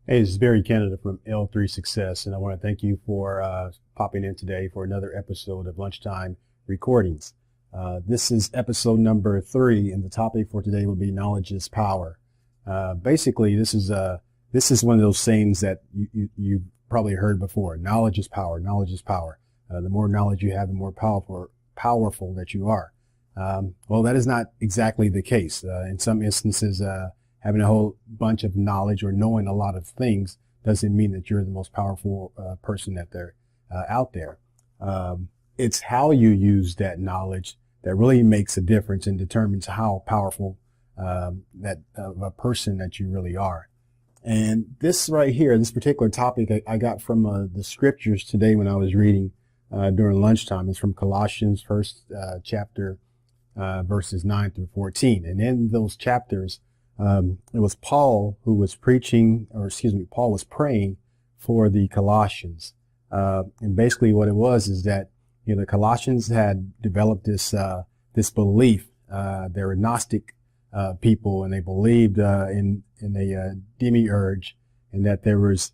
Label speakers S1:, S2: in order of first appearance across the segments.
S1: Hey, this is Barry Canada from L3 Success, and I want to thank you for popping in today for another episode of Lunchtime Recordings. This is episode number 3, and the topic for today will be knowledge is power. Basically, this is one of those sayings that you've probably heard before. Knowledge is power. Knowledge is power. The more knowledge you have, the more powerful that you are. Well, that is not exactly the case. In some instances, having a whole bunch of knowledge or knowing a lot of things doesn't mean that you're the most powerful person that they're out there. It's how you use that knowledge that really makes a difference and determines how powerful that of a person that you really are. And this right here, this particular topic, I got from the scriptures today when I was reading during lunchtime. It's from Colossians, first chapter, verses 9 through 14. And in those chapters, it was Paul who was Paul was praying for the Colossians. And basically what it was is that, the Colossians had developed this belief. They were Gnostic, people, and they believed, in a demiurge, and that there was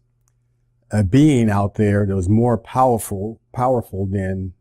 S1: a being out there that was more powerful than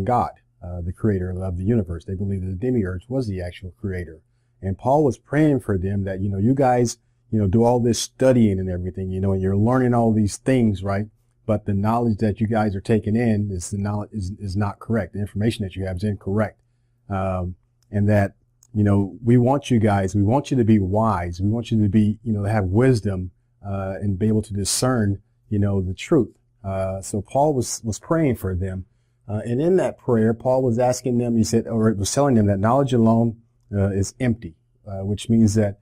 S1: God, the creator of the universe. They believed that the demiurge was the actual creator. And Paul was praying for them that, you guys, do all this studying and everything, and you're learning all these things, right? But the knowledge that you guys are taking in is not correct. The information that you have is incorrect. And that, we want you to be wise. We want you to be, to have wisdom, and be able to discern, the truth. So Paul was praying for them. And in that prayer, Paul was asking them, was telling them that knowledge alone is empty, which means that,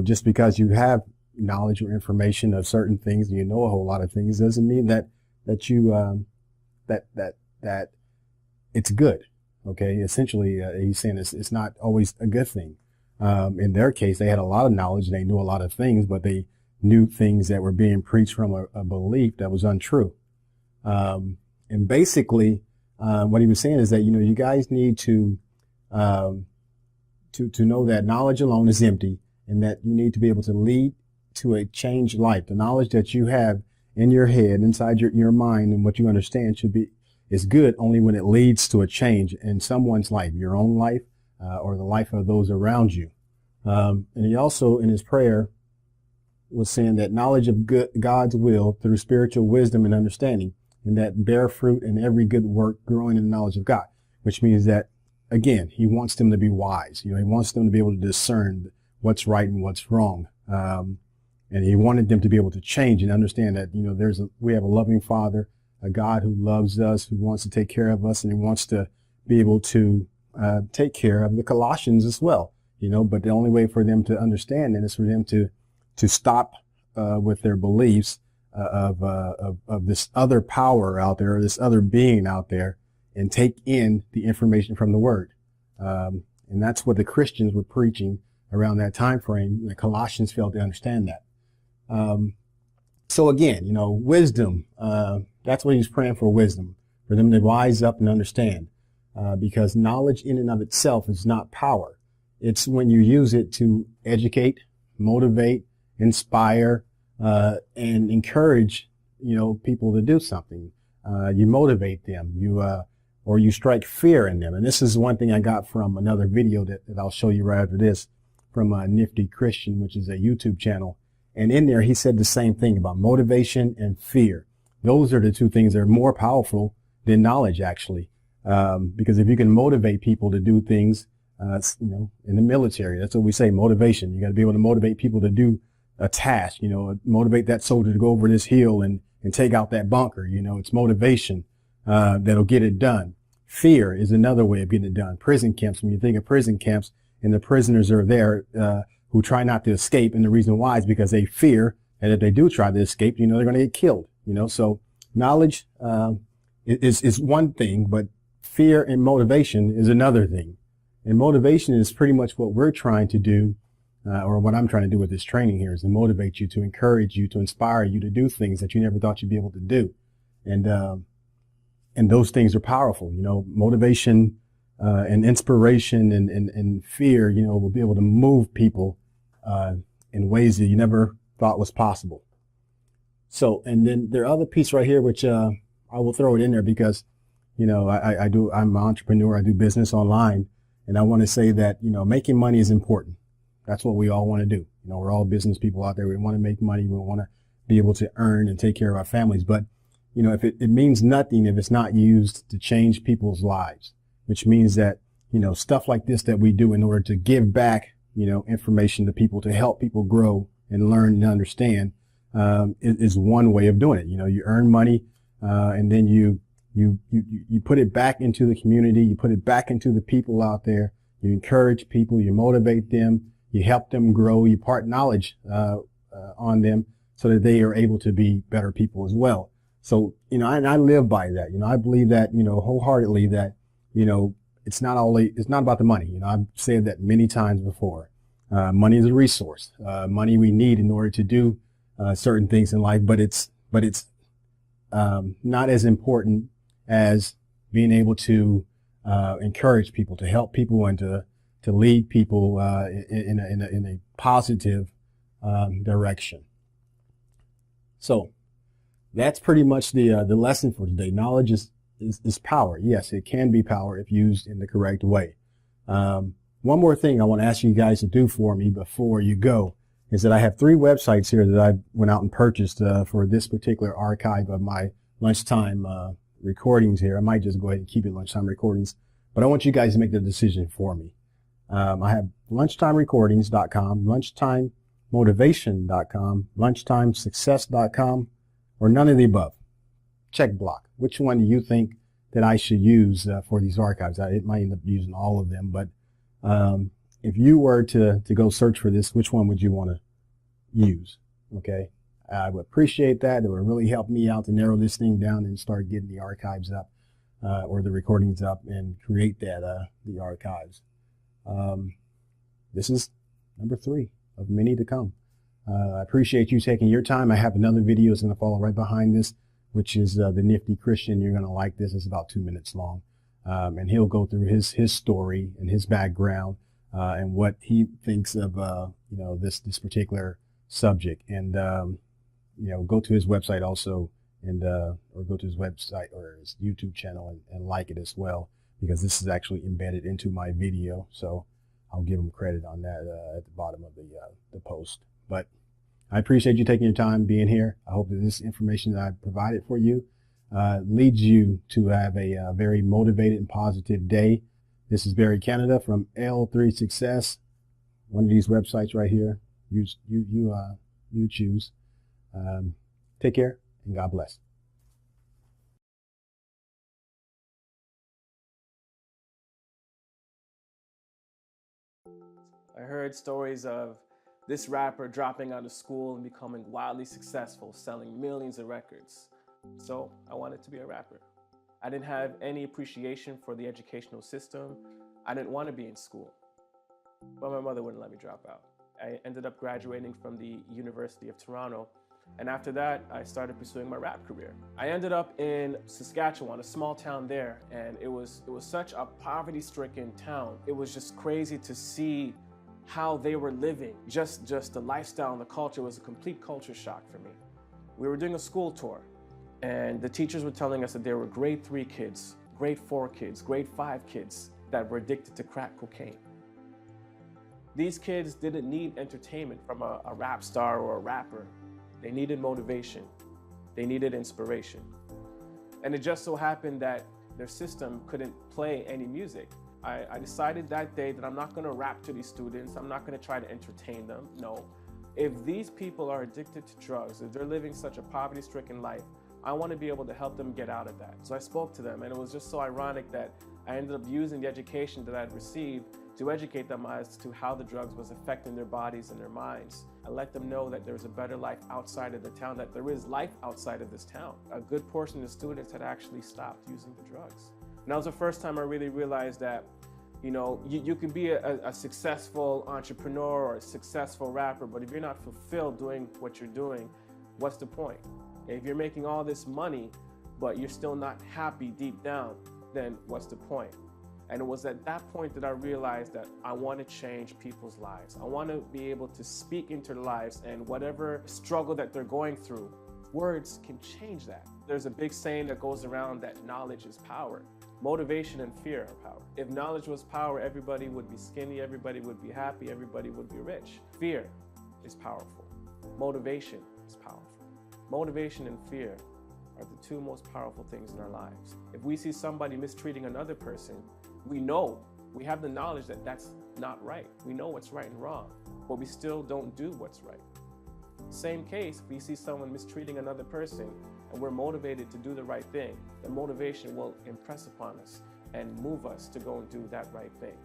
S1: just because you have knowledge or information of certain things and you know a whole lot of things doesn't mean that it's good. Okay. Essentially, he's saying it's not always a good thing. In their case, they had a lot of knowledge and they knew a lot of things, but they knew things that were being preached from a belief that was untrue. And basically, what he was saying is that, you guys need to know that knowledge alone is empty and that you need to be able to lead to a changed life. The knowledge that you have in your head, inside your mind, and what you understand is good only when it leads to a change in someone's life, your own life, or the life of those around you. And he also, in his prayer, was saying that knowledge of God's will through spiritual wisdom and understanding, and that bear fruit in every good work, growing in the knowledge of God, which means that, again, he wants them to be wise. He wants them to be able to discern what's right and what's wrong. And he wanted them to be able to change and understand that, we have a loving Father, a God who loves us, who wants to take care of us, and he wants to be able to take care of the Colossians as well. But the only way for them to understand it is for them to stop with their beliefs of this other power out there, or this other being out there, and take in the information from the Word. And that's what the Christians were preaching around that time frame. The Colossians failed to understand that. So again, wisdom, that's what he's praying for, wisdom, for them to rise up and understand. Because knowledge in and of itself is not power. It's when you use it to educate, motivate, inspire, and encourage, people to do something. You motivate them. Or you strike fear in them. And this is one thing I got from another video that I'll show you right after this, from Nifty Christian, which is a YouTube channel. And in there, he said the same thing about motivation and fear. Those are the two things that are more powerful than knowledge, actually. Because if you can motivate people to do things, in the military, that's what we say, motivation. You got to be able to motivate people to do a task, motivate that soldier to go over this hill and take out that bunker. It's motivation that'll get it done. Fear is another way of getting it done. Prison camps, when you think of prison camps, and the prisoners are there who try not to escape, and the reason why is because they fear that if they do try to escape, they're going to get killed. So knowledge is one thing, but fear and motivation is another thing. And motivation is pretty much what we're trying to do, or what I'm trying to do with this training here, is to motivate you, to encourage you, to inspire you to do things that you never thought you'd be able to do. And those things are powerful. Motivation and inspiration and fear, will be able to move people in ways that you never thought was possible. So, and then there are other piece right here, which I will throw it in there because, I'm an entrepreneur. I do business online. And I want to say that, making money is important. That's what we all want to do. We're all business people out there. We want to make money. We want to be able to earn and take care of our families. But, if it means nothing if it's not used to change people's lives, which means that, stuff like this that we do in order to give back, information to people, to help people grow and learn and understand, is one way of doing it. You earn money, and then you put it back into the community. You put it back into the people out there. You encourage people. You motivate them. You help them grow. You impart knowledge on them so that they are able to be better people as well. So, and I live by that. I believe that, wholeheartedly that, it's not about the money. I've said that many times before. Money is a resource. Money we need in order to do certain things in life, but it's not as important as being able to encourage people, to help people, and to lead people in a positive direction. So that's pretty much the lesson for today. Knowledge is power. Yes, it can be power if used in the correct way. One more thing I want to ask you guys to do for me before you go is that I have 3 websites here that I went out and purchased for this particular archive of my lunchtime recordings here. I might just go ahead and keep it lunchtime recordings, but I want you guys to make the decision for me. I have lunchtimerecordings.com, lunchtimemotivation.com, lunchtimesuccess.com, or none of the above. Check block. Which one do you think that I should use for these archives? It might end up using all of them, but if you were to go search for this, which one would you want to use? Okay. I would appreciate that. It would really help me out to narrow this thing down and start getting the archives up, or the recordings up, and create that, the archives. This is number 3 of many to come. I appreciate you taking your time. I have another video that's going to follow right behind this, which is the Nifty Christian. You're going to like this. It's about 2 minutes long. And he'll go through his story and his background, and what he thinks of, this particular subject. And, go to his website also, and, or go to his website or his YouTube channel and like it as well, because this is actually embedded into my video. So I'll give him credit on that, at the bottom of the post. But I appreciate you taking your time being here. I hope that this information that I provided for you leads you to have a very motivated and positive day. This is Barry Canada from L3 Success. One of these websites right here. You choose. Take care, and God bless.
S2: I heard stories of this rapper dropping out of school and becoming wildly successful, selling millions of records. So I wanted to be a rapper. I didn't have any appreciation for the educational system. I didn't want to be in school, but my mother wouldn't let me drop out. I ended up graduating from the University of Toronto, and after that, I started pursuing my rap career. I ended up in Saskatchewan, a small town there, and it was such a poverty-stricken town. It was just crazy to see how they were living. Just the lifestyle and the culture was a complete culture shock for me. We were doing a school tour, and the teachers were telling us that there were grade 3 kids, grade 4 kids, grade 5 kids that were addicted to crack cocaine. These kids didn't need entertainment from a rap star or a rapper. They needed motivation. They needed inspiration. And it just so happened that their system couldn't play any music. I decided that day that I'm not going to rap to these students. I'm not going to try to entertain them. No. If these people are addicted to drugs, if they're living such a poverty-stricken life, I want to be able to help them get out of that. So I spoke to them, and it was just so ironic that I ended up using the education that I'd received to educate them as to how the drugs was affecting their bodies and their minds. I let them know that there's a better life outside of the town, that there is life outside of this town. A good portion of the students had actually stopped using the drugs. And that was the first time I really realized that, you can be a successful entrepreneur or a successful rapper, but if you're not fulfilled doing what you're doing, what's the point? If you're making all this money, but you're still not happy deep down, then what's the point? And it was at that point that I realized that I want to change people's lives. I want to be able to speak into their lives, and whatever struggle that they're going through, Words can change that. There's a big saying that goes around that knowledge is power. Motivation and fear are power. If knowledge was power, everybody would be skinny, everybody would be happy, everybody would be rich. Fear is powerful. Motivation is powerful. Motivation and fear are the two most powerful things in our lives. If we see somebody mistreating another person, we have the knowledge that that's not right. We know what's right and wrong, but we still don't do what's right. Same case, if we see someone mistreating another person and we're motivated to do the right thing, the motivation will impress upon us and move us to go and do that right thing.